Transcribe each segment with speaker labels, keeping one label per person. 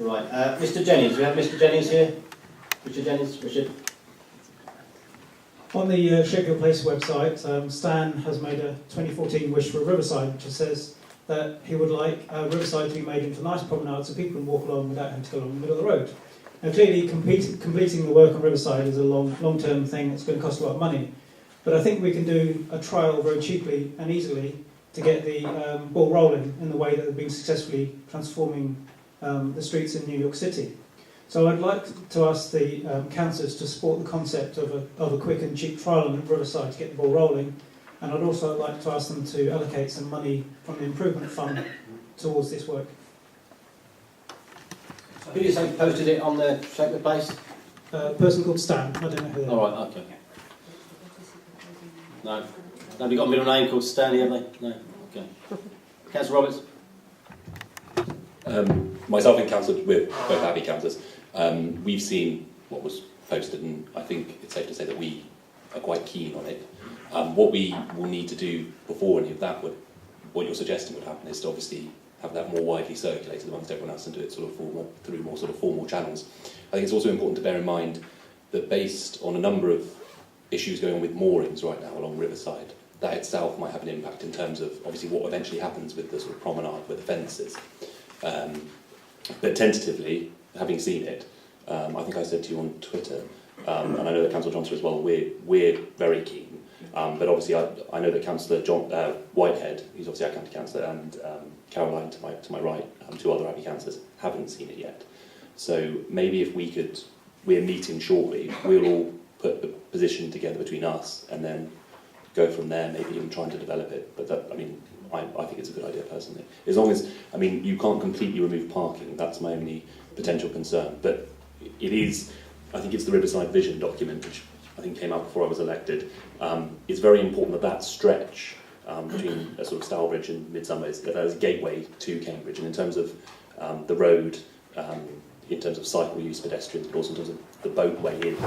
Speaker 1: Right, Mr Jennings, we have Mr Jennings here. Richard Jennings, Richard.
Speaker 2: On the Sheffield Place website, Stan has made a 2014 wish for Riverside, which says that he would like Riverside to be made into a nice promenade so people can walk along without having to go along the middle of the road. Now clearly completing the work on Riverside is a long-term thing that's going to cost a lot of money, but I think we can do a trial very cheaply and easily to get the ball rolling in the way that they've been successfully transforming the streets in New York City. So I'd like to ask the councillors to support the concept of a quick and cheap trial on Riverside to get the ball rolling, and I'd also like to ask them to allocate some money from the improvement fund towards this work.
Speaker 1: Who did you say posted it on the Sheffield Place?
Speaker 2: A person called Stan, I don't know who they are.
Speaker 1: All right, okay. No. Nobody got a middle name called Stanley, have they? No? Okay. Councillor Roberts?
Speaker 3: Myself and Councillor, we're both Abbey councillors. We've seen what was posted, and I think it's safe to say that we are quite keen on it. What we will need to do before any of that, what you're suggesting would happen, is to obviously have that more widely circulated amongst everyone else and do it sort of through more sort of formal channels. I think it's also important to bear in mind that based on a number of issues going on with moorings right now along Riverside, that itself might have an impact in terms of obviously what eventually happens with the sort of promenade where the fence is. But tentatively, having seen it, I think I said to you on Twitter, and I know that Councillor Johnson as well, we're very keen. But obviously I know that Councillor Whitehead, who's obviously our county councillor, and Caroline to my right, two other Abbey councillors, haven't seen it yet. So maybe if we're meeting shortly, we'll all put the position together between us and then go from there, maybe even trying to develop it. But that, I think it's a good idea personally. As long as, you can't completely remove parking, that's my only potential concern. But it is, I think it's the Riverside Vision document, which I think came out before I was elected. It's very important that stretch between sort of Stourbridge and Midsummer is that is a gateway to Cambridge, and in terms of the road, in terms of cycle use, pedestrians, but also in terms of the boatway in,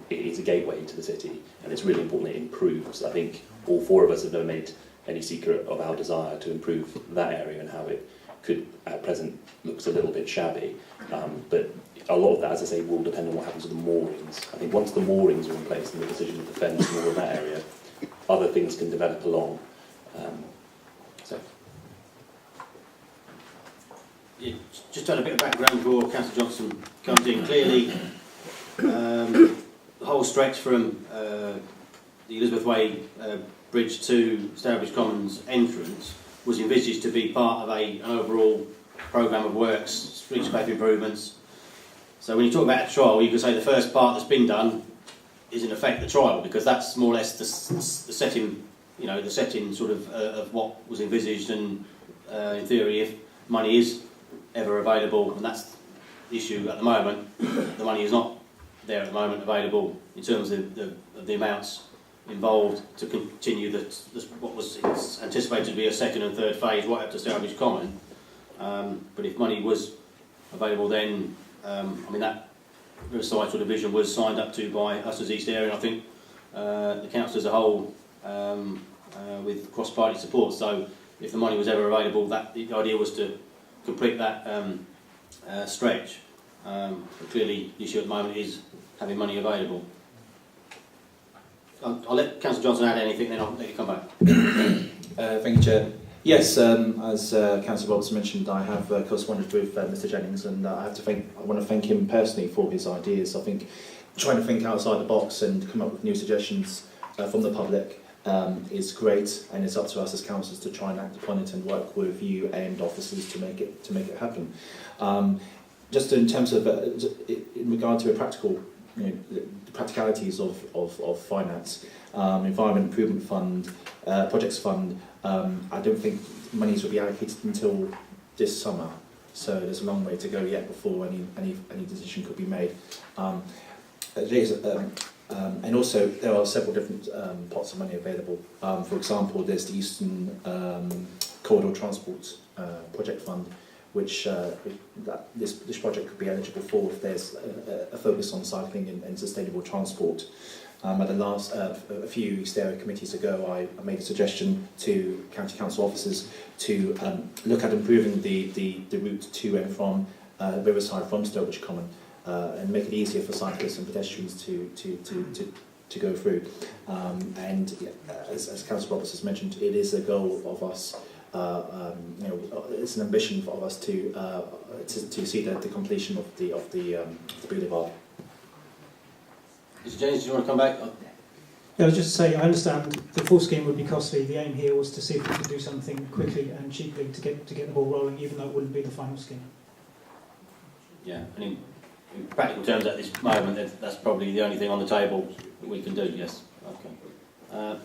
Speaker 3: it is a gateway to the city, and it's really important it improves. I think all four of us have never made any secret of our desire to improve that area and how it could, at present, looks a little bit shabby. But a lot of that, as I say, will depend on what happens with the moorings. I think once the moorings are in place and the decision of the fence and all of that area, other things can develop along.
Speaker 1: Yeah, just to add a bit of background before Councillor Johnson comes in. Clearly, the whole stretch from the Elizabeth Way Bridge to Stourbridge Commons entrance was envisaged to be part of an overall programme of works, streetscape improvements. So when you talk about a trial, you could say the first part that's been done is in effect the trial, because that's more or less the setting, the setting sort of what was envisaged, and in theory, if money is ever available, and that's the issue at the moment, the money is not there at the moment available in terms of the amounts involved to continue what was anticipated to be a second and third phase right up to Stourbridge Common. But if money was available then, that Riverside sort of vision was signed up to by us as East Area, and I think the council as a whole with cross-party support. So if the money was ever available, the idea was to complete that stretch. But clearly the issue at the moment is having money available. I'll let Councillor Johnson add anything, then I'll let you come back.
Speaker 4: Thank you, Chair. Yes, as Councillor Roberts mentioned, I have corresponded with Mr Jennings, and I want to thank him personally for his ideas. I think trying to think outside the box and come up with new suggestions from the public is great, and it's up to us as councillors to try and act upon it and work with you and officers to make it happen. Just in terms of, in regard to a practical, the practicalities of finance, Environment Improvement Fund, Projects Fund, I don't think monies will be allocated until this summer, so there's a long way to go yet before any decision could be made. And also there are several different pots of money available. For example, there's the Eastern Corridor Transport Project Fund, which this project could be eligible for if there's a focus on cycling and sustainable transport. At the last, a few East Area committees ago, I made a suggestion to county council officers to look at improving the route to and from Riverside from Stowbridge Common, and make it easier for cyclists and pedestrians to go through. And as Councillor Roberts has mentioned, it is a goal of us. It's an ambition of us to see the completion of the boulevard.
Speaker 1: Mr. Jennings, do you want to come back?
Speaker 2: Yeah, I was just saying, I understand the full scheme would be costly. The aim here was to see if we could do something quickly and cheaply to get the ball rolling, even though it wouldn't be the final scheme.
Speaker 1: Yeah, and in practical terms at this moment, that's probably the only thing on the table that we can do, yes. Okay.